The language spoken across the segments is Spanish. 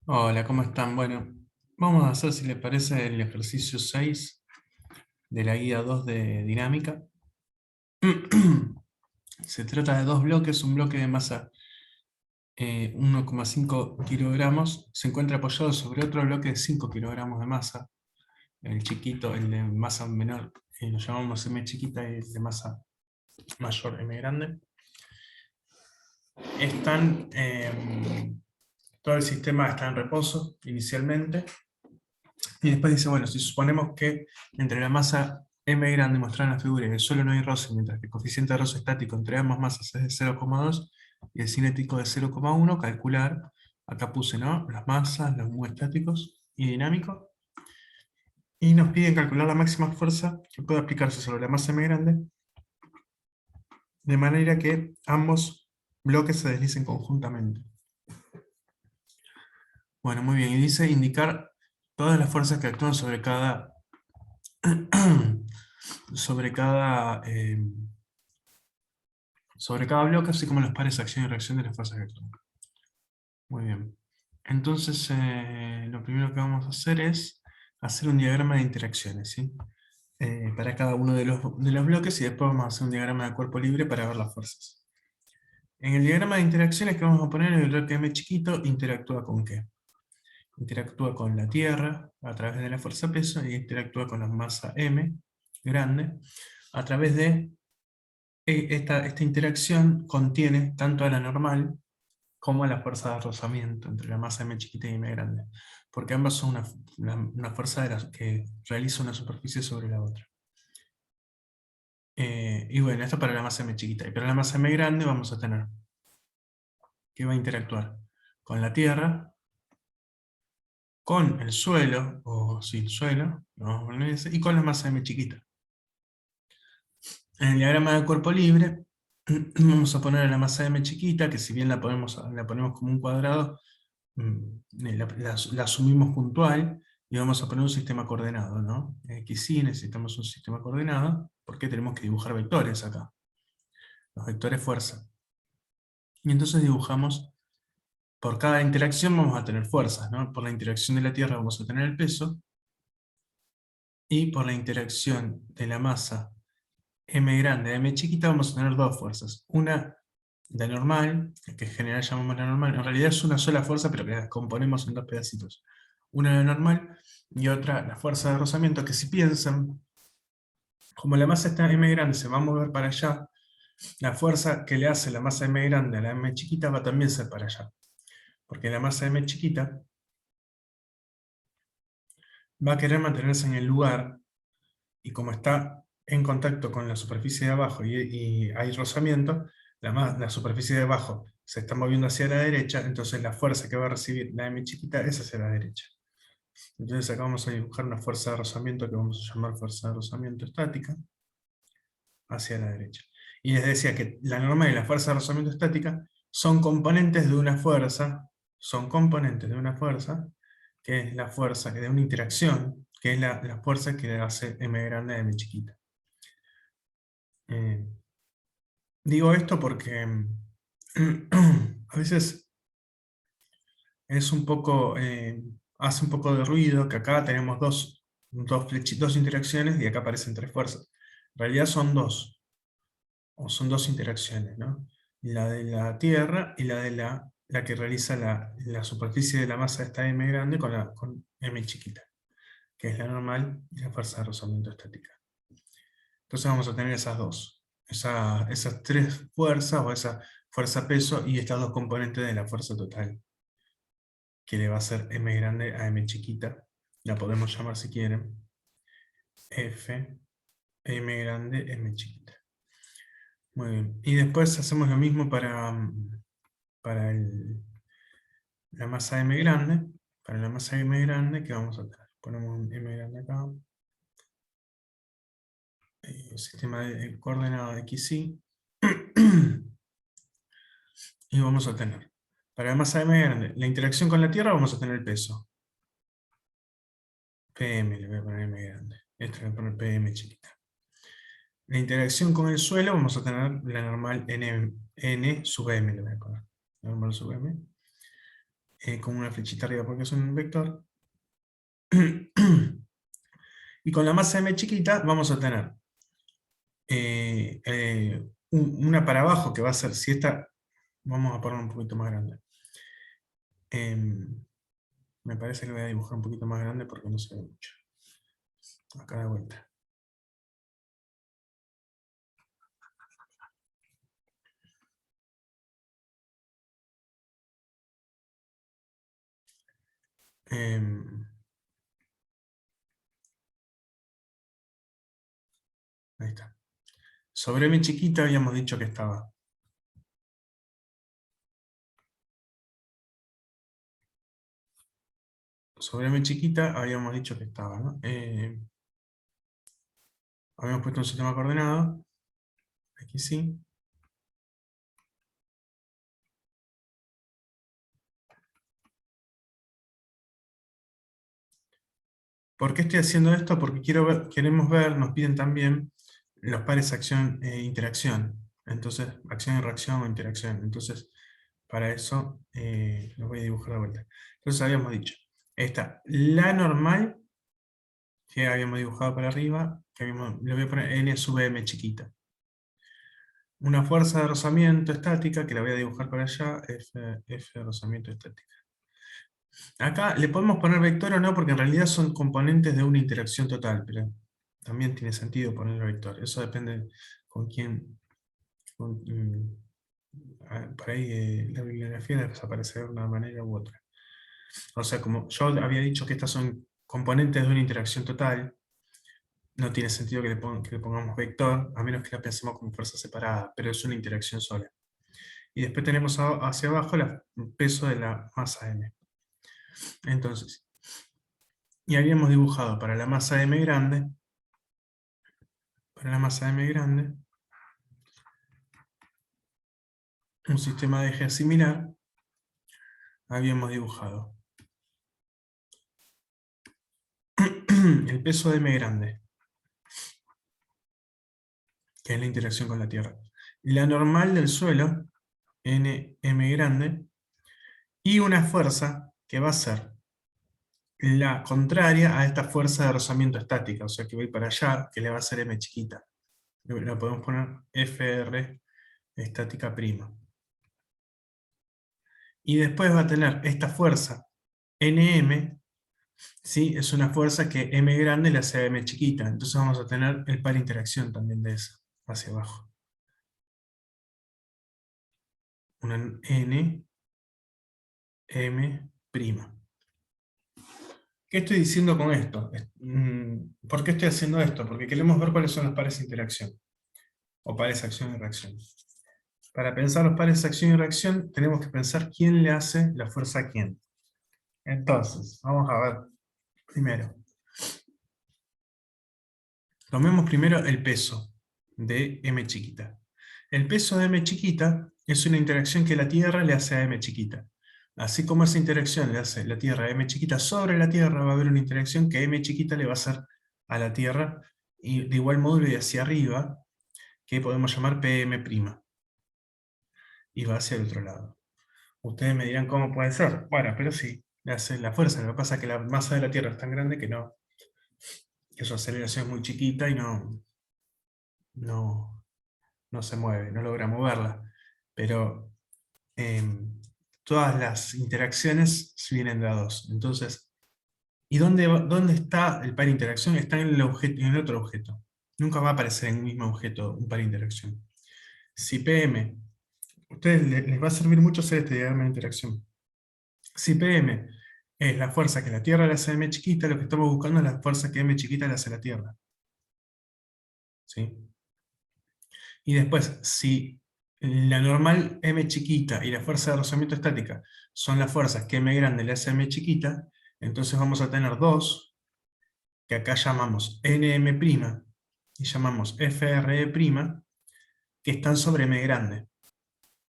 Hola, ¿cómo están? Bueno, vamos a hacer, si les parece, el ejercicio 6 de la guía 2 de dinámica. Se trata de dos bloques, un bloque de masa 1,5 kilogramos, se encuentra apoyado sobre otro bloque de 5 kilogramos de masa, el chiquito, el de masa menor, lo llamamos M chiquita, y el de masa mayor, M grande. Todo el sistema está en reposo inicialmente. Y después dice, bueno, si suponemos que entre la masa M grande mostrada en la figura y el suelo no hay roce, mientras que el coeficiente de roce estático entre ambas masas es de 0,2 y el cinético de 0,1, calcular, acá puse, ¿no?, las masas, los mu estáticos y dinámicos, y nos piden calcular la máxima fuerza que puede aplicarse sobre la masa M grande, de manera que ambos bloques se deslicen conjuntamente. Bueno, muy bien, y dice indicar todas las fuerzas que actúan sobre cada sobre cada, sobre cada bloque, así como los pares de acción y reacción de las fuerzas que actúan. Muy bien. Entonces, lo primero que vamos a hacer es hacer un diagrama de interacciones, ¿sí? Para cada uno de los bloques, y después vamos a hacer un diagrama de cuerpo libre para ver las fuerzas. En el diagrama de interacciones que vamos a poner, el bloque M chiquito interactúa con ¿qué? Interactúa con la Tierra a través de la fuerza peso, y interactúa con la masa M grande a través de esta interacción. Contiene tanto a la normal como a la fuerza de rozamiento entre la masa M chiquita y M grande, porque ambas son una fuerza que realiza una superficie sobre la otra. Y bueno, esto para la masa M chiquita. Y para la masa M grande vamos a tener que va a interactuar con la Tierra, con el suelo, o sin suelo, lo vamos a poner ese, y con la masa M chiquita. En el diagrama de cuerpo libre, vamos a poner a la masa M chiquita, que si bien la ponemos como un cuadrado, la asumimos puntual, y vamos a poner un sistema coordenado, ¿no? X y necesitamos un sistema coordenado, porque tenemos que dibujar vectores acá, los vectores fuerza. Y entonces dibujamos, por cada interacción vamos a tener fuerzas, ¿no? Por la interacción de la Tierra vamos a tener el peso, y por la interacción de la masa M grande a M chiquita vamos a tener dos fuerzas. Una, la normal, que en general llamamos la normal, en realidad es una sola fuerza, pero que la componemos en dos pedacitos. Una la normal y otra la fuerza de rozamiento, que si piensan, como la masa está M grande se va a mover para allá, la fuerza que le hace la masa M grande a la M chiquita va también a ser para allá. Porque la masa M chiquita va a querer mantenerse en el lugar, y como está en contacto con la superficie de abajo y hay rozamiento, la superficie de abajo se está moviendo hacia la derecha, entonces la fuerza que va a recibir la M chiquita es hacia la derecha. Entonces acá vamos a dibujar una fuerza de rozamiento que vamos a llamar fuerza de rozamiento estática, hacia la derecha. Y les decía que la normal y la fuerza de rozamiento estática son componentes de una fuerza, que es la fuerza que de una interacción, que es la fuerza que hace M grande a M chiquita. Eh, Digo esto porque a veces es un poco, hace un poco de ruido que acá tenemos dos interacciones y acá aparecen tres fuerzas. En realidad son dos, o son dos interacciones, ¿no? La de la Tierra y la de la que realiza la superficie de la masa de esta M grande con M chiquita, que es la normal y la fuerza de rozamiento estática. Entonces vamos a tener esas dos, esas tres fuerzas, o esa fuerza peso y estas dos componentes de la fuerza total, que le va a ser M grande a M chiquita. La podemos llamar, si quieren, F, M grande, M chiquita. Muy bien. Y después hacemos lo mismo para la masa M grande. Para la masa M grande, ¿qué vamos a tener? Ponemos un M grande acá. Sistema de coordenado de X, Y. Y vamos a tener, para la masa M grande, la interacción con la Tierra, vamos a tener el peso. PM, le voy a poner M grande. Esto le voy a poner PM chiquita. La interacción con el suelo, vamos a tener la normal N sub M, le voy a poner. Normal sub M. con una flechita arriba porque es un vector. Y con la masa m chiquita vamos a tener una para abajo que va a ser, si esta, vamos a poner un poquito más grande. Me parece que voy a dibujar un poquito más grande porque no se ve mucho. Acá de vuelta. Ahí está. Sobre m chiquita habíamos dicho que estaba. Sobre m chiquita habíamos dicho que estaba, ¿no? Habíamos puesto un sistema coordenado. Aquí sí. ¿Por qué estoy haciendo esto? Porque queremos ver, nos piden también los pares acción e interacción. Entonces, acción y reacción o interacción. Entonces, para eso lo voy a dibujar de vuelta. Entonces habíamos dicho, esta, la normal, que habíamos dibujado para arriba, le voy a poner n sub m chiquita. Una fuerza de rozamiento estática, que la voy a dibujar para allá, F de rozamiento estática. Acá le podemos poner vector o no, porque en realidad son componentes de una interacción total, pero también tiene sentido poner vector. Eso depende con quién. Por ahí la bibliografía desaparece de una manera u otra. O sea, como yo había dicho que estas son componentes de una interacción total, no tiene sentido que le pongamos vector, a menos que la pensemos como fuerza separada, pero es una interacción sola. Y después tenemos hacia abajo el peso de la masa m. Entonces, y habíamos dibujado para la masa m grande, un sistema de ejes similar, habíamos dibujado el peso de m grande, que es la interacción con la Tierra, la normal del suelo, nm grande, y una fuerza que va a ser la contraria a esta fuerza de rozamiento estática, o sea que voy para allá, que le va a ser m chiquita. La podemos poner Fr estática prima. Y después va a tener esta fuerza Nm, ¿sí? Es una fuerza que m grande le hace a m chiquita, entonces vamos a tener el par interacción también de esa, hacia abajo. Una N, M'. ¿Qué estoy diciendo con esto? ¿Por qué estoy haciendo esto? Porque queremos ver cuáles son los pares de interacción, o pares acción y reacción. Para pensar los pares de acción y reacción, tenemos que pensar quién le hace la fuerza a quién. Entonces, vamos a ver primero. Tomemos primero el peso de m chiquita. El peso de m chiquita es una interacción que la Tierra le hace a m chiquita. Así como esa interacción le hace la Tierra a m chiquita sobre la Tierra, va a haber una interacción que m chiquita le va a hacer a la Tierra, y de igual modo y hacia arriba, que podemos llamar pm'. Y va hacia el otro lado. Ustedes me dirán cómo puede ser. Bueno, pero sí, le hace la fuerza. Lo que pasa es que la masa de la Tierra es tan grande que su aceleración es muy chiquita y no, no se mueve, no logra moverla. Pero todas las interacciones vienen de a dos. Entonces, ¿y dónde está el par de interacción? Está en en el otro objeto. Nunca va a aparecer en un mismo objeto un par de interacción. Si PM, a ustedes les va a servir mucho hacer este diagrama de interacción. Si PM es la fuerza que la Tierra le hace a M chiquita, lo que estamos buscando es la fuerza que M chiquita le hace a la Tierra. ¿Sí? Y después, si la normal M chiquita y la fuerza de rozamiento estática son las fuerzas que M grande le hace a M chiquita, entonces vamos a tener dos, que acá llamamos NM' y llamamos FRE', que están sobre M grande.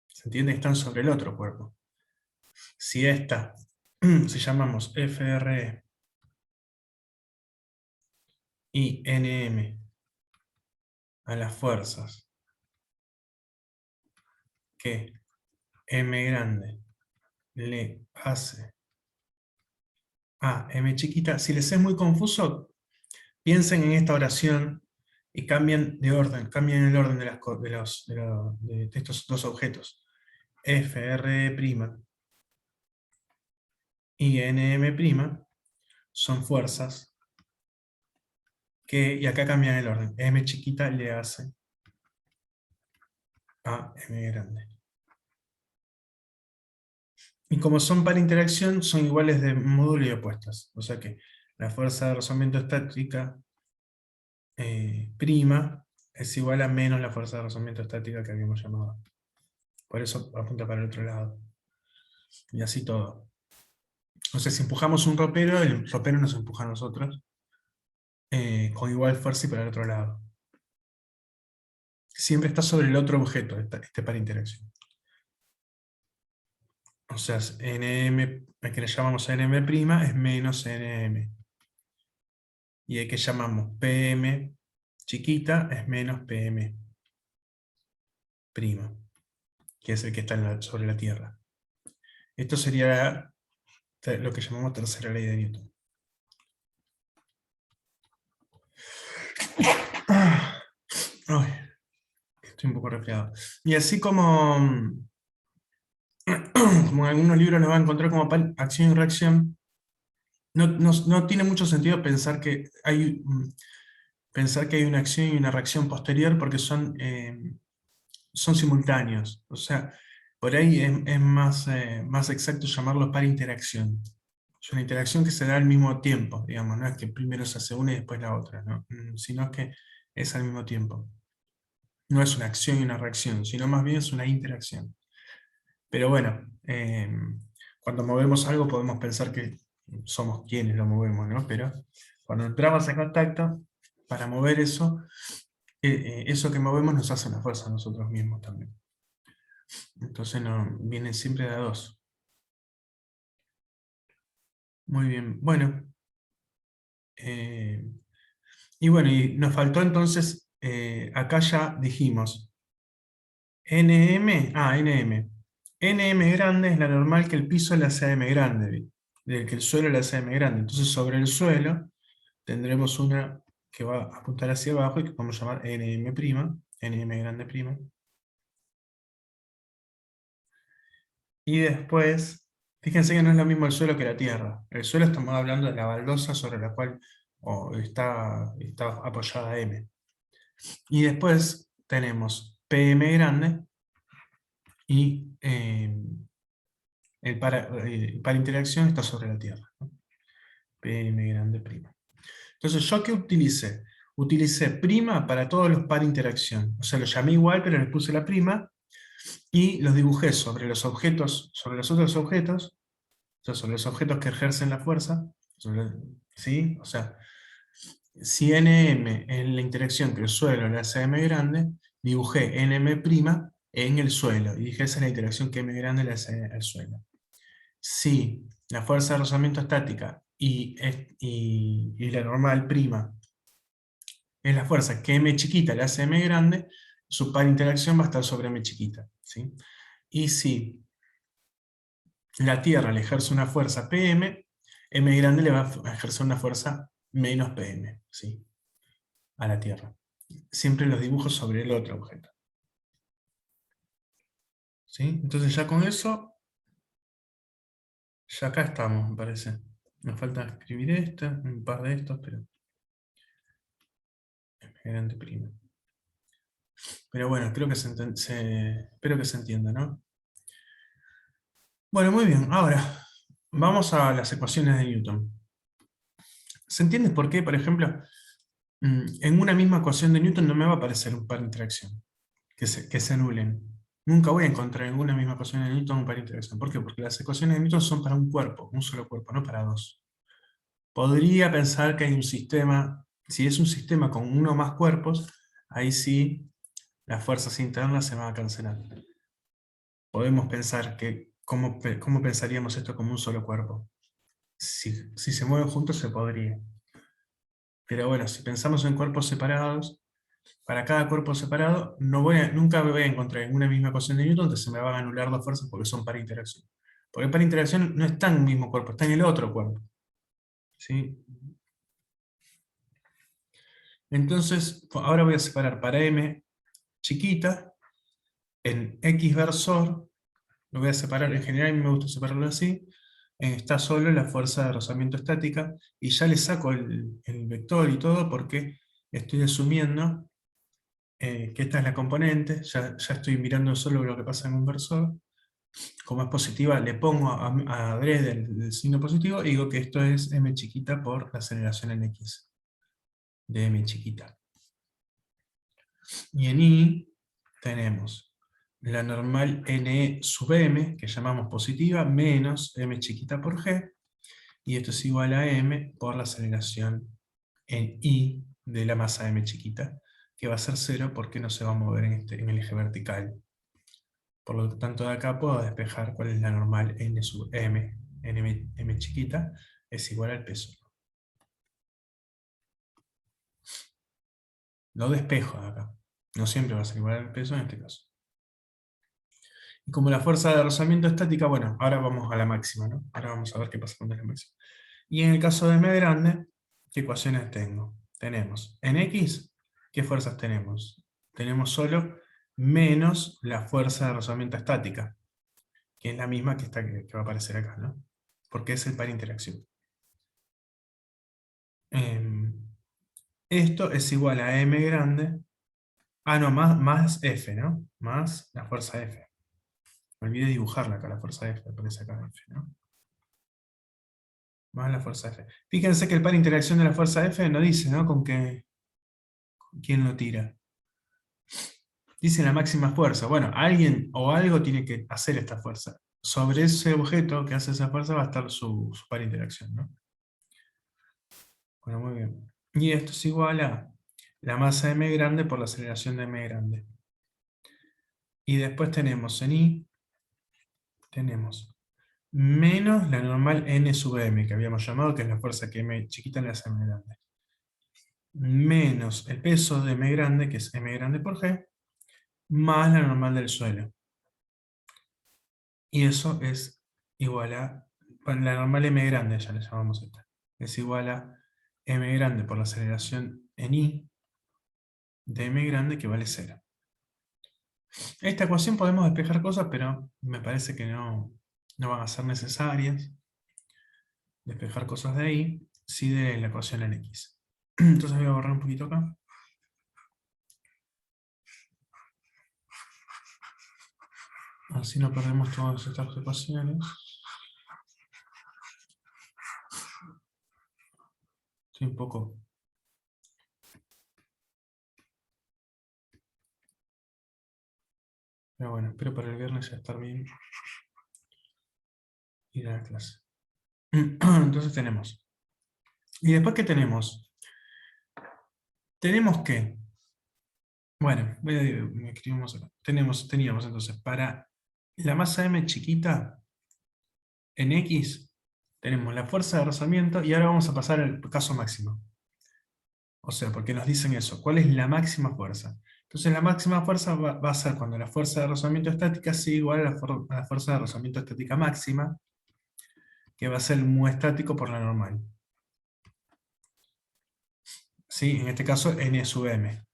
¿Se entiende? Están sobre el otro cuerpo. Si esta, si llamamos FRE y NM a las fuerzas que M grande le hace a m chiquita. Si les es muy confuso, piensen en esta oración y cambien de orden, cambien el orden de estos dos objetos. Fr' y Nm' son fuerzas y acá cambian el orden. M chiquita le hace a M grande. Y como son par interacción, son iguales de módulo y opuestas. O sea que la fuerza de rozamiento estática prima es igual a menos la fuerza de rozamiento estática que habíamos llamado. Por eso apunta para el otro lado. Y así todo. O sea, si empujamos un ropero, el ropero nos empuja a nosotros con igual fuerza y para el otro lado. Siempre está sobre el otro objeto, este par interacción. O sea, Nm, el que le llamamos Nm' es menos Nm. Y el que llamamos Pm chiquita es menos Pm prima, que es el que está sobre la Tierra. Esto sería lo que llamamos tercera ley de Newton. Ay, estoy un poco resfriado. Y así como en algunos libros lo van a encontrar como acción y reacción, no tiene mucho sentido pensar que hay una acción y una reacción posterior porque son simultáneos. O sea, por ahí es más exacto llamarlo par interacción. Es una interacción que se da al mismo tiempo, digamos, no es que primero se hace una y después la otra, ¿no? Sino que es al mismo tiempo. No es una acción y una reacción, sino más bien es una interacción. Pero bueno, cuando movemos algo podemos pensar que somos quienes lo movemos, ¿no? Pero cuando entramos en contacto, para mover eso, eso que movemos nos hace una fuerza a nosotros mismos también. Entonces vienen siempre de a dos. Muy bien, bueno. Y bueno, y nos faltó entonces, acá ya dijimos, NM. NM grande es la normal que el piso le hace a M grande, que el suelo le hace a M grande. Entonces sobre el suelo tendremos una que va a apuntar hacia abajo y que podemos llamar NM', NM grande prima. Y después, fíjense que no es lo mismo el suelo que la tierra. El suelo estamos hablando de la baldosa sobre la cual está apoyada M. Y después tenemos PM grande y para interacción está sobre la Tierra, ¿no? PM grande prima. Entonces, ¿yo qué utilicé? Utilicé prima para todos los par interacción. O sea, lo llamé igual, pero le puse la prima y los dibujé sobre los objetos, sobre los otros objetos, o sea, sobre los objetos que ejercen la fuerza, ¿sí? O sea, si Nm en la interacción que el suelo le hace a M grande, dibujé Nm' en el suelo, y dije esa es la interacción que M grande le hace al suelo. Si la fuerza de rozamiento estática y la normal prima es la fuerza que M chiquita le hace a M grande, su par interacción va a estar sobre M chiquita, ¿sí? Y si la Tierra le ejerce una fuerza PM, M grande le va a ejercer una fuerza menos PM, ¿sí? A la Tierra. Siempre los dibujos sobre el otro objeto. ¿Sí? Entonces ya con eso, ya acá estamos, me parece. Nos falta escribir un par de estos, pero grande prima. Pero bueno, creo que espero que se entienda, ¿no? Bueno, muy bien. Ahora, vamos a las ecuaciones de Newton. ¿Se entiende por qué, por ejemplo, en una misma ecuación de Newton no me va a aparecer un par de interacción que se anulen? Nunca voy a encontrar en una misma ecuación de Newton un par de interacción. ¿Por qué? Porque las ecuaciones de Newton son para un cuerpo, un solo cuerpo, no para dos. Podría pensar que hay un sistema, si es un sistema con uno o más cuerpos, ahí sí las fuerzas internas se van a cancelar. Podemos pensar que, ¿cómo pensaríamos esto como un solo cuerpo? Si se mueven juntos se podría. Pero bueno, si pensamos en cuerpos separados, para cada cuerpo separado, nunca me voy a encontrar en una misma ecuación de Newton que se me van a anular dos fuerzas porque son para interacción. Porque el par de interacción no está en el mismo cuerpo, está en el otro cuerpo. ¿Sí? Entonces, ahora voy a separar para M chiquita, en X versor, lo voy a separar, en general a mí me gusta separarlo así, está solo la fuerza de rozamiento estática, y ya le saco el vector y todo porque estoy asumiendo que esta es la componente, ya estoy mirando solo lo que pasa en un versor. Como es positiva, le pongo a adrede el signo positivo y digo que esto es m chiquita por la aceleración en x de m chiquita. Y en y tenemos la normal NE sub m, que llamamos positiva, menos m chiquita por g, y esto es igual a m por la aceleración en y de la masa m chiquita, que va a ser 0 porque no se va a mover en el eje vertical. Por lo tanto, de acá puedo despejar cuál es la normal n sub m, m chiquita, es igual al peso. Lo despejo de acá. No siempre va a ser igual al peso en este caso. Y como la fuerza de rozamiento estática, bueno, ahora vamos a la máxima, ¿no? Ahora vamos a ver qué pasa con la máxima. Y en el caso de m grande, ¿qué ecuaciones tengo? Tenemos en x, ¿qué fuerzas tenemos? Tenemos solo menos la fuerza de rozamiento estática, que es la misma que va a aparecer acá, ¿no? Porque es el par de interacción. Esto es igual a m grande, no, más f, ¿no? Más la fuerza f. Me olvidé dibujarla acá, la fuerza f, aparece acá f, ¿no? Más la fuerza f. Fíjense que el par de interacción de la fuerza f no dice, ¿no? Con quién lo tira. Dice la máxima fuerza. Bueno, alguien o algo tiene que hacer esta fuerza. Sobre ese objeto que hace esa fuerza va a estar su par de interacción, ¿no? Bueno, muy bien. Y esto es igual a la masa m grande por la aceleración de m grande. Y después tenemos en I, tenemos menos la normal n sub m, que habíamos llamado, que es la fuerza que m chiquita le hace a m grande. Menos el peso de m grande, que es m grande por g, más la normal del suelo. Y eso es igual a, bueno, la normal m grande, ya le llamamos esta, es igual a m grande por la aceleración en I de m grande, que vale 0. Esta ecuación podemos despejar cosas, pero me parece que no van a ser necesarias despejar cosas de ahí, sí de la ecuación en x. Entonces voy a borrar un poquito acá. Así no perdemos todas estas ecuaciones. Estoy un poco... Pero bueno, espero para el viernes ya estar bien. Ir a la clase. Entonces tenemos. ¿Y después qué tenemos? Tenemos que... Bueno, escribimos acá. Teníamos entonces para la masa m chiquita en x, tenemos la fuerza de rozamiento y ahora vamos a pasar al caso máximo. O sea, porque nos dicen eso, ¿cuál es la máxima fuerza? Entonces la máxima fuerza va a ser cuando la fuerza de rozamiento estática sea igual a la fuerza de rozamiento estática máxima, que va a ser el mu estático por la normal. ¿Sí? En este caso n sub m,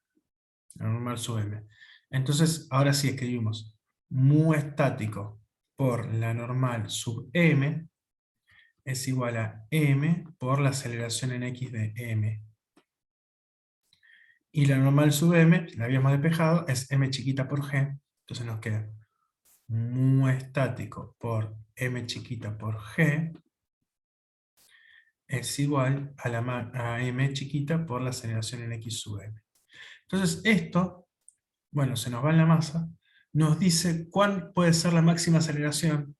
la normal sub m. Entonces, ahora sí escribimos mu estático por la normal sub m es igual a m por la aceleración en x de m. Y la normal sub m, la habíamos despejado, es m chiquita por g, entonces nos queda mu estático por m chiquita por g es igual a m chiquita por la aceleración en x sub m. Entonces esto, bueno, se nos va en la masa, nos dice cuál puede ser la máxima aceleración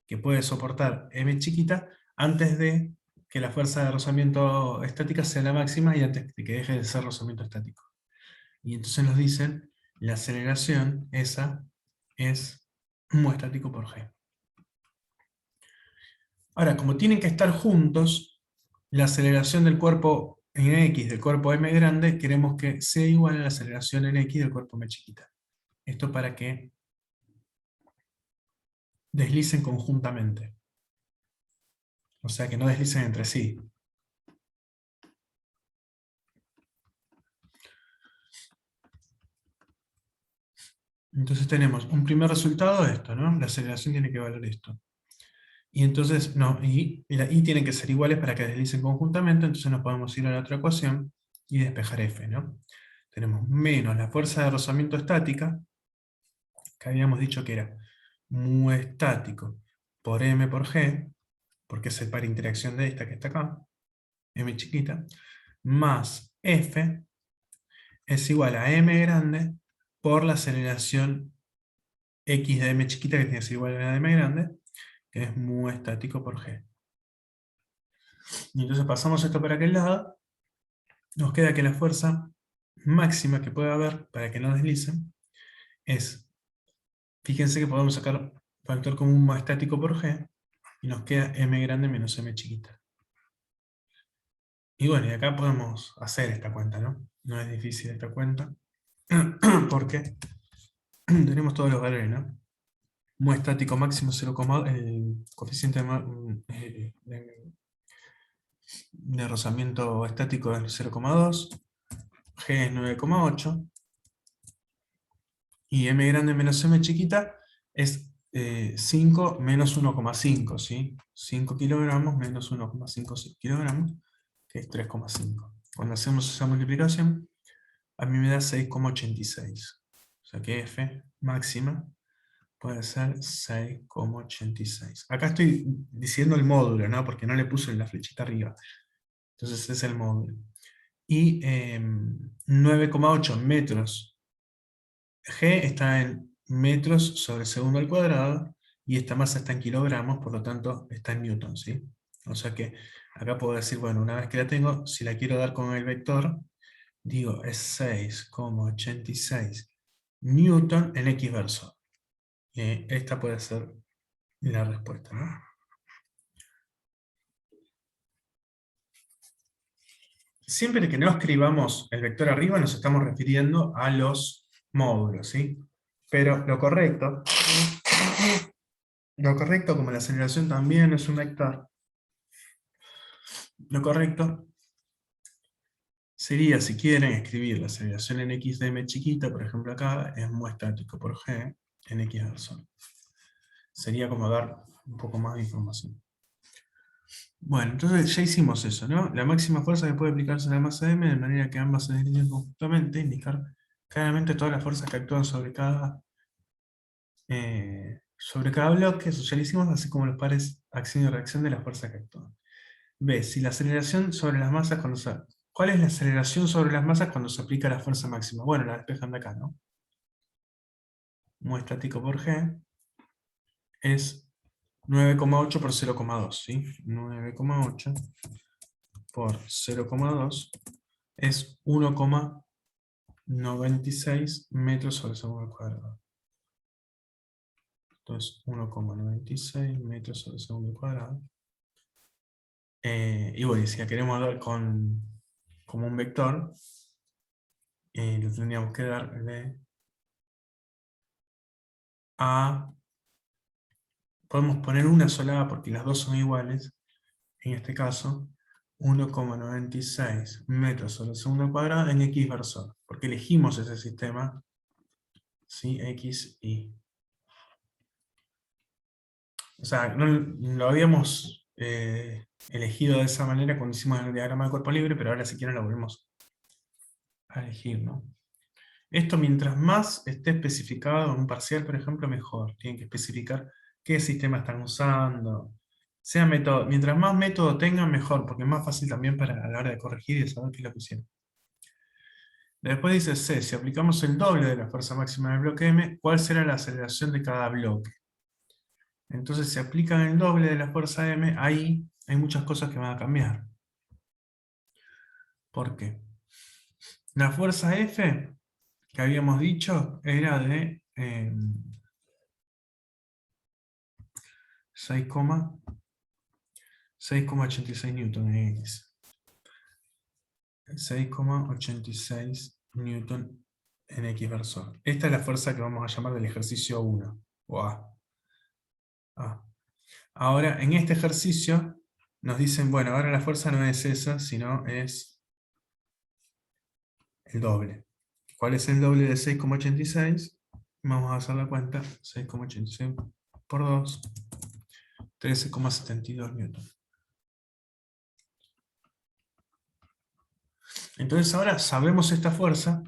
que puede soportar m chiquita antes de que la fuerza de rozamiento estática sea la máxima y antes de que deje de ser rozamiento estático. Y entonces nos dicen, la aceleración esa es mu estático por g. Ahora, como tienen que estar juntos, la aceleración del cuerpo en x del cuerpo m grande, queremos que sea igual a la aceleración en x del cuerpo m chiquita. Esto para que deslicen conjuntamente. O sea, que no deslicen entre sí. Entonces tenemos un primer resultado de esto, ¿no? La aceleración tiene que valer esto. Y entonces, no, y tienen que ser iguales para que deslicen conjuntamente, entonces nos podemos ir a la otra ecuación y despejar F, ¿no? Tenemos menos la fuerza de rozamiento estática, que habíamos dicho que era mu estático por M por G, porque es el par interacción de esta que está acá, M chiquita, más F es igual a M grande por la aceleración X de M chiquita, que tiene que ser igual a la de M grande, que es mu estático por G. Y entonces pasamos esto para aquel lado, nos queda que la fuerza máxima que puede haber para que no deslicen es, fíjense que podemos sacar factor común más estático por G, y nos queda M grande menos M chiquita. Y bueno, y acá podemos hacer esta cuenta, ¿no? No es difícil esta cuenta, porque tenemos todos los valores, ¿no? Mu estático máximo 0, el coeficiente de rozamiento estático es 0,2, G es 9,8, y M grande menos M chiquita es 5 menos 1,5, ¿sí? 5 kilogramos menos 1,5 kilogramos, que es 3,5. Cuando hacemos esa multiplicación, a mí me da 6,86. O sea que F máxima puede ser 6,86. Acá estoy diciendo el módulo, ¿no? Porque no le puse la flechita arriba. Entonces es el módulo. Y 9,8 metros. G está en metros sobre segundo al cuadrado, y esta masa está en kilogramos, por lo tanto está en newton, ¿sí? O sea que acá puedo decir, bueno, una vez que la tengo, si la quiero dar con el vector, digo, es 6,86 newton en X verso. Esta puede ser la respuesta, ¿no? Siempre que no escribamos el vector arriba, nos estamos refiriendo a los módulos, ¿sí? Pero lo correcto, como la aceleración también es un vector, lo correcto sería, si quieren, escribir la aceleración en x de m chiquita, por ejemplo acá, es mu estático por g en x verso. Sería como dar un poco más de información. Bueno, entonces ya hicimos eso, ¿no? La máxima fuerza que puede aplicarse a la masa m, de manera que ambas se deslicen conjuntamente, indicar claramente todas las fuerzas que actúan sobre cada bloque. Eso ya lo hicimos, así como los pares acción y reacción de las fuerzas que actúan. B. Si la aceleración sobre las masas cuando se... ¿Cuál es la aceleración sobre las masas cuando se aplica la fuerza máxima? Bueno, la despejan de acá, ¿no? Mu estático por G es 9,8 por 0,2, ¿sí? 9,8 por 0,2 es 1,96 metros sobre segundo al cuadrado. Entonces, 1,96 metros sobre segundo al cuadrado. Y bueno, si la queremos dar como un vector, lo tendríamos que dar de A. Podemos poner una sola A porque las dos son iguales. En este caso, 1,96 metros sobre segundo al cuadrado en X versor, porque elegimos ese sistema, ¿sí? X, Y. O sea, no lo habíamos elegido de esa manera cuando hicimos el diagrama de cuerpo libre, pero ahora si quieren lo volvemos a elegir, ¿no? Esto, mientras más esté especificado en un parcial, por ejemplo, mejor. Tienen que especificar qué sistema están usando. Sea método. Mientras más método tengan, mejor, porque es más fácil también para a la hora de corregir y de saber qué es lo que hicieron. Después dice C, si aplicamos el doble de la fuerza máxima del bloque M, ¿cuál será la aceleración de cada bloque? Entonces, si aplican el doble de la fuerza M, ahí hay muchas cosas que van a cambiar. ¿Por qué? La fuerza F, que habíamos dicho, era de 6,86 newton en X. 6,86 newton en X versor. Esta es la fuerza que vamos a llamar del ejercicio 1, o A. Ah. Ahora, en este ejercicio, nos dicen, bueno, ahora la fuerza no es esa, sino es el doble. ¿Cuál es el doble de 6,86? Vamos a hacer la cuenta. 6,86 por 2, 13,72 newton. Entonces ahora sabemos esta fuerza,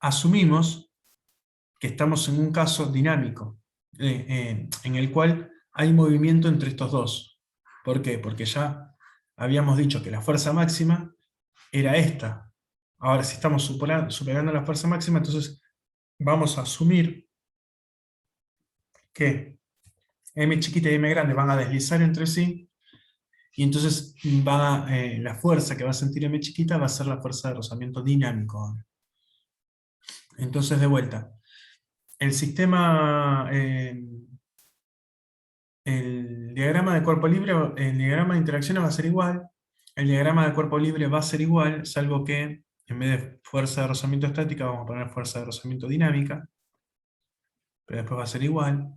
asumimos que estamos en un caso dinámico, en el cual hay movimiento entre estos dos. ¿Por qué? Porque ya habíamos dicho que la fuerza máxima era esta. Ahora, si estamos superando la fuerza máxima, entonces vamos a asumir que m chiquita y m grande van a deslizar entre sí, y entonces la fuerza que va a sentir m chiquita va a ser la fuerza de rozamiento dinámico ahora. Entonces, de vuelta, el sistema, el diagrama de cuerpo libre, el diagrama de interacciones va a ser igual, el diagrama de cuerpo libre va a ser igual, salvo que en vez de fuerza de rozamiento estática vamos a poner fuerza de rozamiento dinámica, pero después va a ser igual,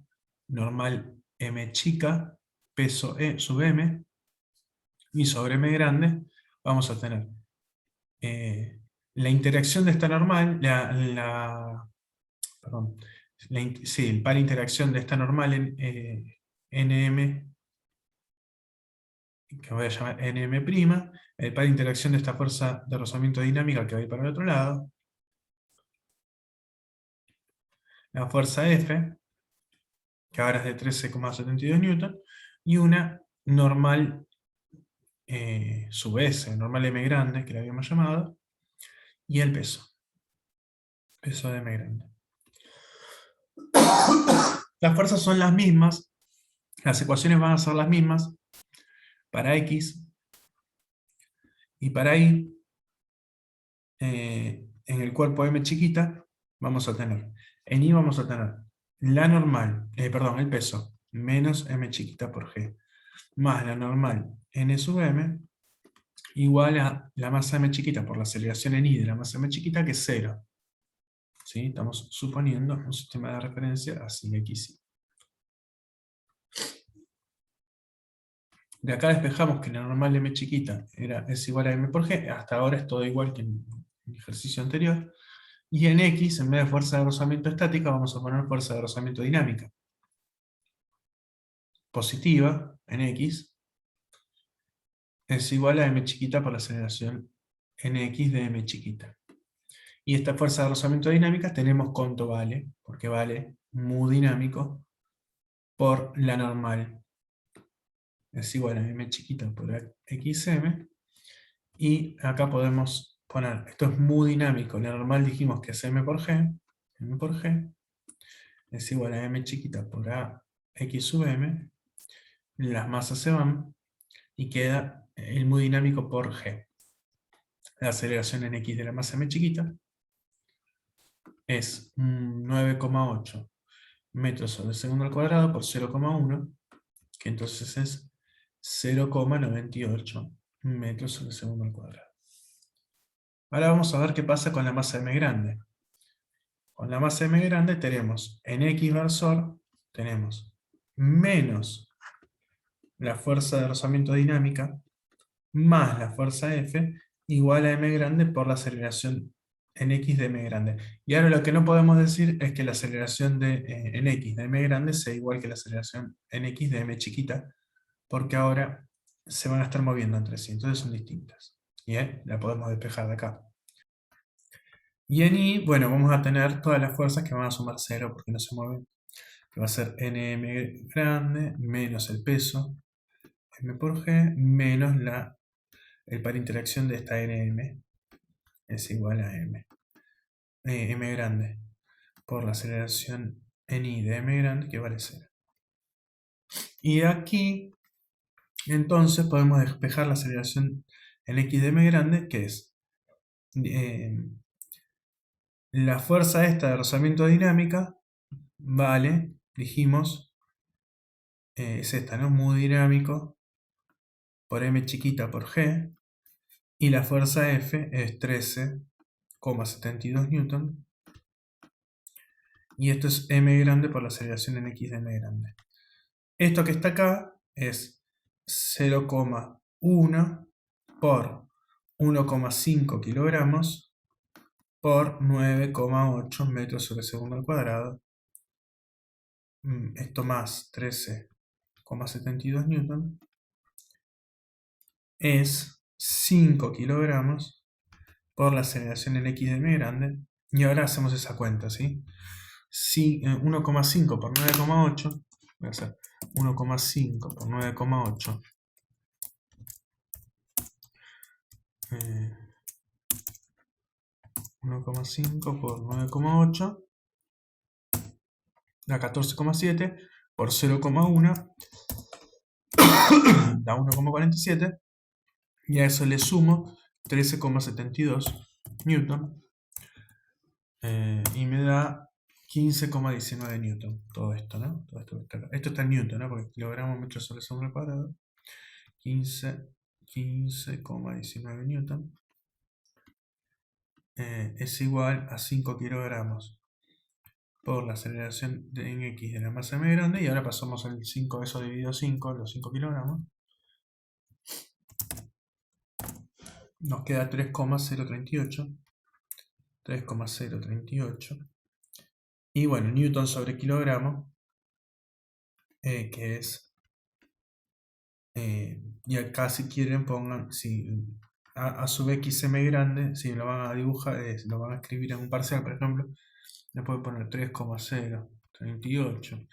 normal m chica, peso E sub m, y sobre m grande vamos a tener la interacción de esta normal, perdón, sí, el par interacción de esta normal en nm, que voy a llamar nm', el par interacción de esta fuerza de rozamiento dinámica que va a ir para el otro lado, la fuerza F, que ahora es de 13,72 newton, y una normal sub S, normal m grande, que le habíamos llamado, y el peso de m grande. Las fuerzas son las mismas, las ecuaciones van a ser las mismas para X y para Y. En el cuerpo M chiquita vamos a tener, en Y vamos a tener la normal, perdón, el peso, menos M chiquita por G, más la normal N sub M, igual a la masa M chiquita por la aceleración en Y de la masa M chiquita, que es 0. ¿Sí? Estamos suponiendo un sistema de referencia así, X, Y. De acá despejamos que la normal de m chiquita es igual a m por g, hasta ahora es todo igual que en el ejercicio anterior, y en x, en vez de fuerza de rozamiento estática, vamos a poner fuerza de rozamiento dinámica. Positiva, en x, es igual a m chiquita por la aceleración en x de m chiquita. Y esta fuerza de rozamiento dinámica tenemos cuánto vale, porque vale mu dinámico por la normal. Es igual a m chiquita por xm, y acá podemos poner, esto es mu dinámico, la normal dijimos que es m por g es igual a m chiquita por a x sub m, las masas se van, y queda el mu dinámico por g. La aceleración en x de la masa m chiquita es 9,8 metros sobre segundo al cuadrado por 0,1, que entonces es 0,98 metros sobre segundo al cuadrado. Ahora vamos a ver qué pasa con la masa m grande. Con la masa m grande tenemos en x versor, tenemos menos la fuerza de rozamiento dinámica más la fuerza F igual a m grande por la aceleración en x de m grande. Y ahora lo que no podemos decir es que la aceleración en x de m grande sea igual que la aceleración en x de m chiquita, porque ahora se van a estar moviendo entre sí, entonces son distintas. Y la podemos despejar de acá. Y en Y, bueno, vamos a tener todas las fuerzas que van a sumar 0 porque no se mueven, que va a ser nm grande menos el peso, m por g, menos el par interacción de esta nm, es igual a m grande, por la aceleración en Y de m grande, que vale 0. Y aquí, entonces, podemos despejar la aceleración en x de m grande, que es la fuerza esta de rozamiento dinámica, vale, dijimos, es esta, ¿no? Mu dinámico por m chiquita por g, y la fuerza F es 13,72 newton, Y esto es m grande por la aceleración en x de m grande. Esto que está acá es 0,1 por 1,5 kilogramos por 9,8 metros sobre segundo al cuadrado. Esto más 13,72 newton es 5 kilogramos por la aceleración en x de m grande. Y ahora hacemos esa cuenta, ¿sí? 1,5 por 9,8, voy a hacer 1,5 por 9,8, 1,5 por 9,8 da 14,7 por 0,1 da 1,47 y a eso le sumo 13,72 newton y me da 15,19 newton. Todo esto, ¿no? Todo esto, esto está en newton, ¿no? Porque kilogramos metros sobre segundo al cuadrado. 15,19 newton es igual a 5 kilogramos por la aceleración en x de la masa m grande. Y ahora pasamos el 5, eso dividido 5, los 5 kilogramos. Nos queda 3,038. 3,038. Y bueno, newton sobre kilogramo, que es... y acá si quieren pongan, si a su vez xm grande, si lo van a dibujar, lo van a escribir en un parcial, por ejemplo, le pueden poner 3,038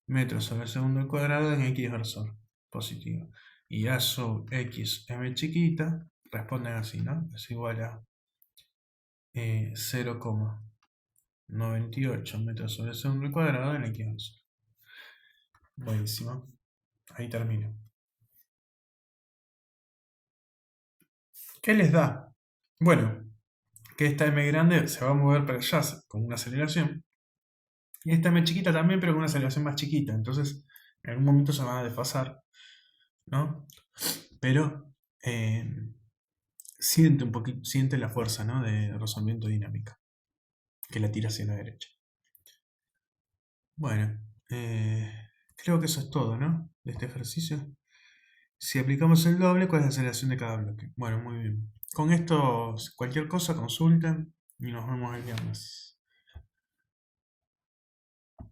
metros sobre segundo al cuadrado en x versor positivo. Y a su x m chiquita responden así, ¿no? Es igual a 0,98 metros sobre segundo al cuadrado en x versor. Buenísimo. Ahí termino. ¿Qué les da? Bueno, que esta m grande se va a mover para allá con una aceleración. Y esta m chiquita también, pero con una aceleración más chiquita. Entonces, en algún momento se van a desfasar, ¿no? Pero siente un poquito, siente la fuerza, ¿no? De rozamiento dinámica que la tira hacia la derecha. Bueno, creo que eso es todo, ¿no? De este ejercicio. Si aplicamos el doble, ¿cuál es la aceleración de cada bloque? Bueno, muy bien. Con esto, cualquier cosa, consulten y nos vemos el viernes.